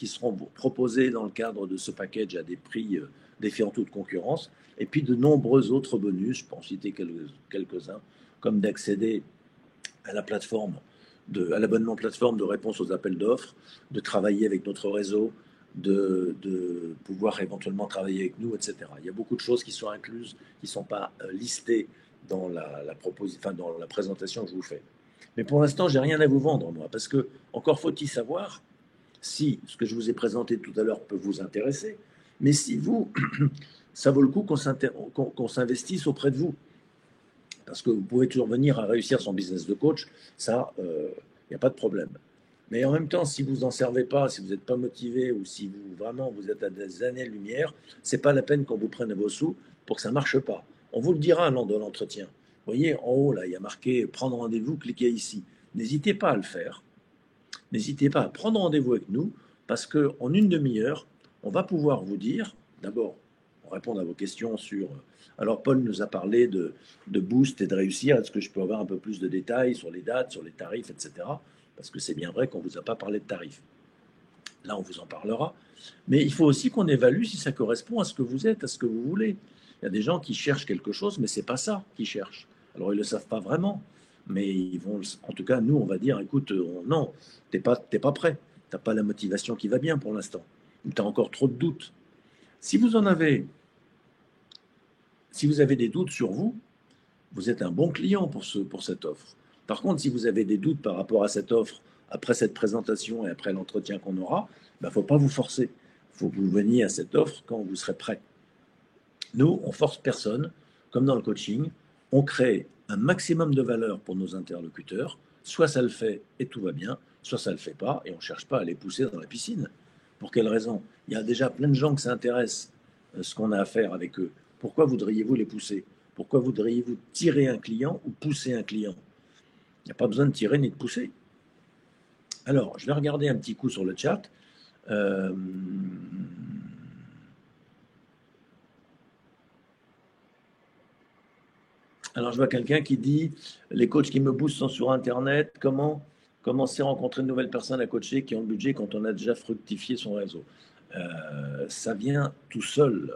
proposés dans le cadre de ce package à des prix défiant toute concurrence. Et puis de nombreux autres bonus, je peux en citer quelques-uns, comme d'accéder à la plateforme, à l'abonnement plateforme de réponse aux appels d'offres, de travailler avec notre réseau, de pouvoir éventuellement travailler avec nous, etc. Il y a beaucoup de choses qui sont incluses, qui ne sont pas listées dans dans la présentation que je vous fais. Mais pour l'instant, je n'ai rien à vous vendre, moi, parce que encore faut-il savoir si ce que je vous ai présenté tout à l'heure peut vous intéresser, mais si vous, ça vaut le coup qu'on s'investisse auprès de vous. Parce que vous pouvez toujours venir à réussir son business de coach, ça, il n'y a pas de problème. Mais en même temps, si vous n'en servez pas, si vous n'êtes pas motivé ou si vous êtes à des années-lumière, ce n'est pas la peine qu'on vous prenne vos sous pour que ça ne marche pas. On vous le dira lors de l'entretien. Vous voyez, en haut, là, il y a marqué « Prendre rendez-vous », cliquez ici. N'hésitez pas à le faire. N'hésitez pas à prendre rendez-vous avec nous parce qu'en une demi-heure, on va pouvoir vous dire, d'abord, répondre à vos questions sur... Alors, Paul nous a parlé de boost et de réussir. Est-ce que je peux avoir un peu plus de détails sur les dates, sur les tarifs, etc. Parce que c'est bien vrai qu'on ne vous a pas parlé de tarifs. Là, on vous en parlera. Mais il faut aussi qu'on évalue si ça correspond à ce que vous êtes, à ce que vous voulez. Il y a des gens qui cherchent quelque chose, mais ce n'est pas ça qu'ils cherchent. Alors, ils ne le savent pas vraiment. Mais ils vont, en tout cas, nous, on va dire, écoute, non, tu n'es pas prêt. Tu n'as pas la motivation qui va bien pour l'instant. Tu as encore trop de doutes. Si vous avez des doutes sur vous, vous êtes un bon client pour cette offre. Par contre, si vous avez des doutes par rapport à cette offre, après cette présentation et après l'entretien qu'on aura, il ne faut pas vous forcer. Il faut que vous veniez à cette offre quand vous serez prêt. Nous, on force personne, comme dans le coaching, on crée un maximum de valeur pour nos interlocuteurs. Soit ça le fait et tout va bien, soit ça ne le fait pas et on ne cherche pas à les pousser dans la piscine. Pour quelle raison? Il y a déjà plein de gens qui s'intéressent à ce qu'on a à faire avec eux Pourquoi voudriez-vous les pousser? Pourquoi voudriez-vous tirer un client ou pousser un client? Il n'y a pas besoin de tirer ni de pousser. Alors, je vais regarder un petit coup sur le chat. Alors, je vois quelqu'un qui dit « Les coachs qui me boostent sont sur Internet. Comment commencer à rencontrer de nouvelles personnes à coacher qui ont le budget quand on a déjà fructifié son réseau ?» Ça vient tout seul.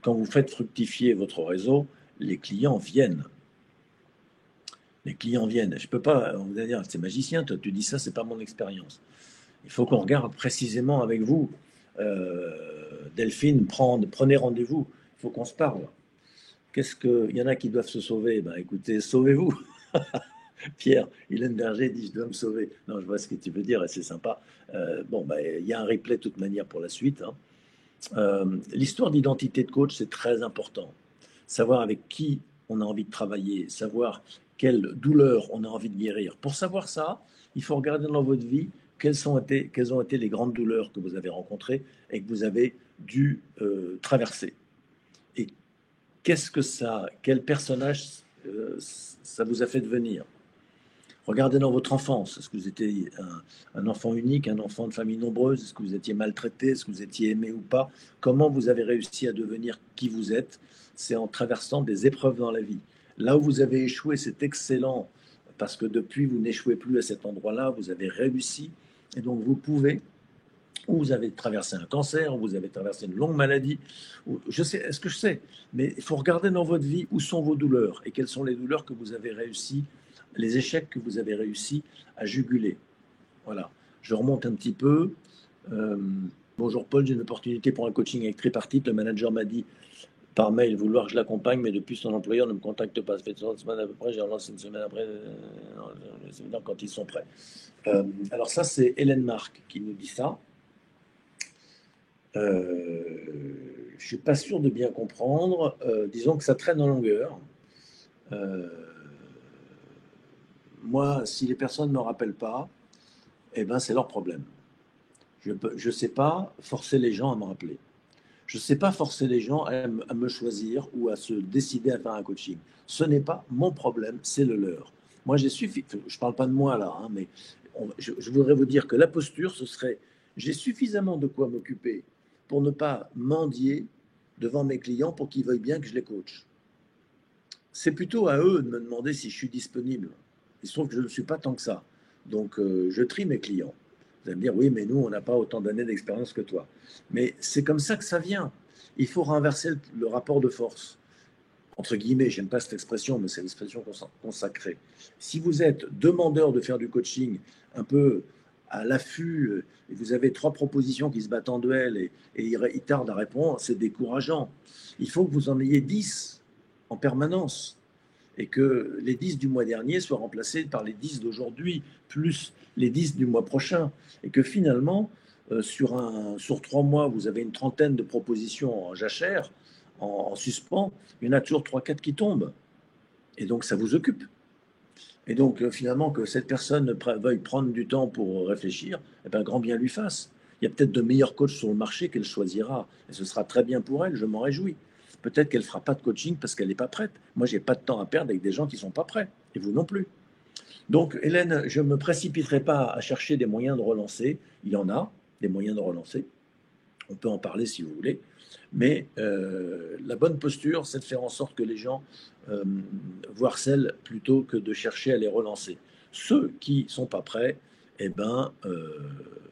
Quand vous faites fructifier votre réseau, les clients viennent. Les clients viennent. Je ne peux pas, on va dire, c'est magicien, toi, tu dis ça, c'est pas mon expérience. Il faut qu'on regarde précisément avec vous. Delphine, prenez rendez-vous. Il faut qu'on se parle. Il y en a qui doivent se sauver. Ben, écoutez, sauvez-vous. Pierre, Hélène Berger dit, je dois me sauver. Non, je vois ce que tu veux dire et c'est sympa. Il y a un replay de toute manière pour la suite. L'histoire d'identité de coach, c'est très important. Savoir avec qui on a envie de travailler, savoir quelle douleur on a envie de guérir. Pour savoir ça, il faut regarder dans votre vie quelles ont été les grandes douleurs que vous avez rencontrées et que vous avez dû traverser. Et quel personnage ça vous a fait devenir. Regardez dans votre enfance. Est-ce que vous étiez un enfant unique, un enfant de famille nombreuse? Est-ce que vous étiez maltraité? Est-ce que vous étiez aimé ou pas? Comment vous avez réussi à devenir qui vous êtes? C'est en traversant des épreuves dans la vie. Là où vous avez échoué, c'est excellent, parce que depuis, vous n'échouez plus à cet endroit-là, vous avez réussi. Et donc, vous pouvez, ou vous avez traversé un cancer, ou vous avez traversé une longue maladie, je sais, est-ce que je sais? Mais il faut regarder dans votre vie où sont vos douleurs, et quelles sont les douleurs que vous avez réussi, les échecs que vous avez réussi à juguler. Voilà. Je remonte un petit peu. Bonjour Paul, j'ai une opportunité pour un coaching avec tripartite. Le manager m'a dit par mail vouloir que je l'accompagne, mais depuis son employeur ne me contacte pas. Ça fait 3 semaines à peu près, j'ai relancé une semaine après, quand ils sont prêts. Alors ça, c'est Hélène Marc qui nous dit ça. Je ne suis pas sûr de bien comprendre. Disons que ça traîne en longueur. Moi, si les personnes ne me rappellent pas, eh ben, c'est leur problème. Je ne sais pas forcer les gens à me rappeler. Je ne sais pas forcer les gens à me choisir ou à se décider à faire un coaching. Ce n'est pas mon problème, c'est le leur. Moi, je ne parle pas de moi là, hein, mais je voudrais vous dire que la posture, ce serait j'ai suffisamment de quoi m'occuper pour ne pas mendier devant mes clients pour qu'ils veuillent bien que je les coach. C'est plutôt à eux de me demander si je suis disponible. Il se trouve que je ne suis pas tant que ça. Donc, je trie mes clients. Vous allez me dire, oui, mais nous, on n'a pas autant d'années d'expérience que toi. Mais c'est comme ça que ça vient. Il faut renverser le rapport de force. Entre guillemets, j'aime pas cette expression, mais c'est l'expression consacrée. Si vous êtes demandeur de faire du coaching un peu à l'affût, et vous avez 3 propositions qui se battent en duel et ils tardent à répondre, c'est décourageant. Il faut que vous en ayez 10 en permanence et que les 10 du mois dernier soient remplacés par les 10 d'aujourd'hui, plus les 10 du mois prochain, et que finalement, sur 3 mois, vous avez une trentaine de propositions en jachère, en suspens, il y en a toujours 3-4 qui tombent. Et donc, ça vous occupe. Et donc, finalement, que cette personne veuille prendre du temps pour réfléchir, eh bien, grand bien lui fasse. Il y a peut-être de meilleurs coachs sur le marché qu'elle choisira, et ce sera très bien pour elle, je m'en réjouis. Peut-être qu'elle ne fera pas de coaching parce qu'elle n'est pas prête. Moi, je n'ai pas de temps à perdre avec des gens qui ne sont pas prêts, et vous non plus. Donc, Hélène, je ne me précipiterai pas à chercher des moyens de relancer. Il y en a, des moyens de relancer. On peut en parler si vous voulez. Mais la bonne posture, c'est de faire en sorte que les gens vous harcèlent plutôt que de chercher à les relancer. Ceux qui ne sont pas prêts, eh ben,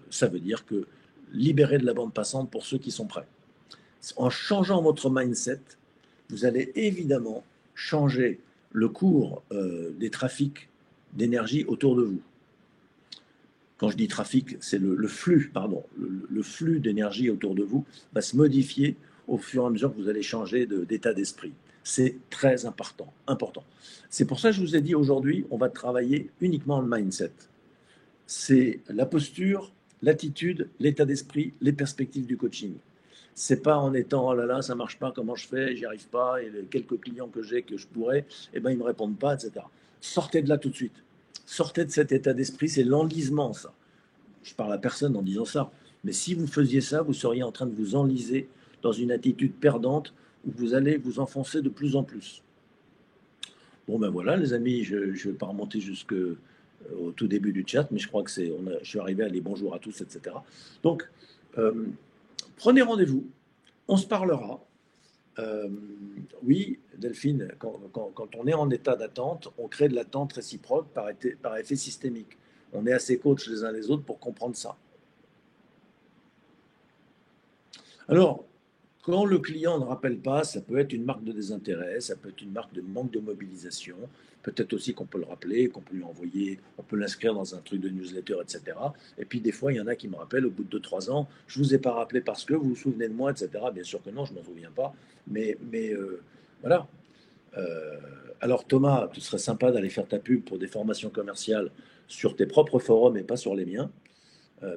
ça veut dire que libérez de la bande passante pour ceux qui sont prêts. En changeant votre mindset, vous allez évidemment changer le cours des trafics d'énergie autour de vous. Quand je dis trafic, c'est le flux, pardon, le flux d'énergie autour de vous va se modifier au fur et à mesure que vous allez changer d'état d'esprit. C'est très important. C'est pour ça que je vous ai dit aujourd'hui, on va travailler uniquement le mindset. C'est la posture, l'attitude, l'état d'esprit, les perspectives du coaching. C'est pas en étant oh là là, ça marche pas, comment je fais, j'y arrive pas, et les quelques clients que j'ai que je pourrais, eh ben ils me répondent pas, etc. Sortez de là tout de suite. Sortez de cet état d'esprit, c'est l'enlisement, ça. Je parle à personne en disant ça, mais si vous faisiez ça, vous seriez en train de vous enliser dans une attitude perdante où vous allez vous enfoncer de plus en plus. Bon ben voilà les amis, je ne vais pas remonter jusqu'au tout début du chat, mais je crois que je suis arrivé à les bonjour à tous, etc. Donc, prenez rendez-vous, on se parlera. Oui, Delphine, quand on est en état d'attente, on crée de l'attente réciproque par effet systémique. On est assez coachs les uns les autres pour comprendre ça. Alors, quand le client ne rappelle pas, ça peut être une marque de désintérêt, ça peut être une marque de manque de mobilisation, peut-être aussi qu'on peut le rappeler, qu'on peut lui envoyer, on peut l'inscrire dans un truc de newsletter, etc. Et puis des fois, il y en a qui me rappellent au bout de 2-3 ans, je ne vous ai pas rappelé parce que vous vous souvenez de moi, etc. Bien sûr que non, je ne m'en souviens pas, mais voilà. Alors Thomas, tu serais sympa d'aller faire ta pub pour des formations commerciales sur tes propres forums et pas sur les miens.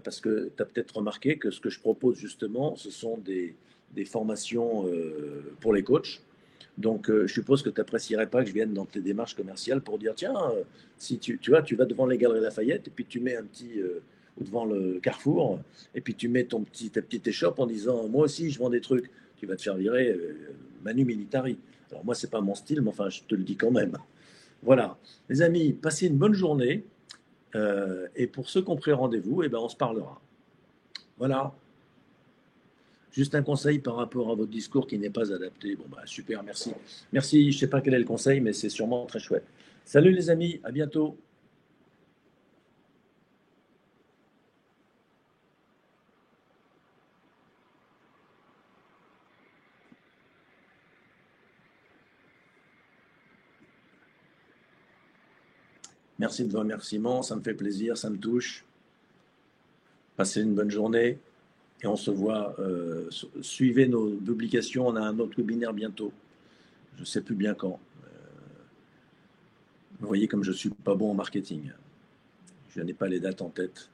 Parce que tu as peut-être remarqué que ce que je propose justement, ce sont des formations pour les coachs. Donc, je suppose que tu n'apprécierais pas que je vienne dans tes démarches commerciales pour dire, tiens, si tu vois, tu vas devant les Galeries Lafayette et puis tu mets un petit, ou devant le Carrefour, et puis tu mets ta petite échoppe en disant, moi aussi, je vends des trucs. Tu vas te faire virer Manu Militari. Alors moi, c'est pas mon style, mais enfin, je te le dis quand même. Voilà. Les amis, passez une bonne journée. Et pour ceux qui ont pris rendez-vous, eh ben, on se parlera. Voilà. Juste un conseil par rapport à votre discours qui n'est pas adapté. Bon, bah, super, merci. Merci, je ne sais pas quel est le conseil, mais c'est sûrement très chouette. Salut les amis, à bientôt. Merci de vos remerciements, ça me fait plaisir, ça me touche. Passez une bonne journée et on se voit. Suivez nos publications, on a un autre webinaire bientôt. Je ne sais plus bien quand. Vous voyez comme je ne suis pas bon en marketing. Je n'ai pas les dates en tête.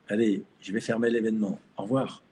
Allez, je vais fermer l'événement. Au revoir.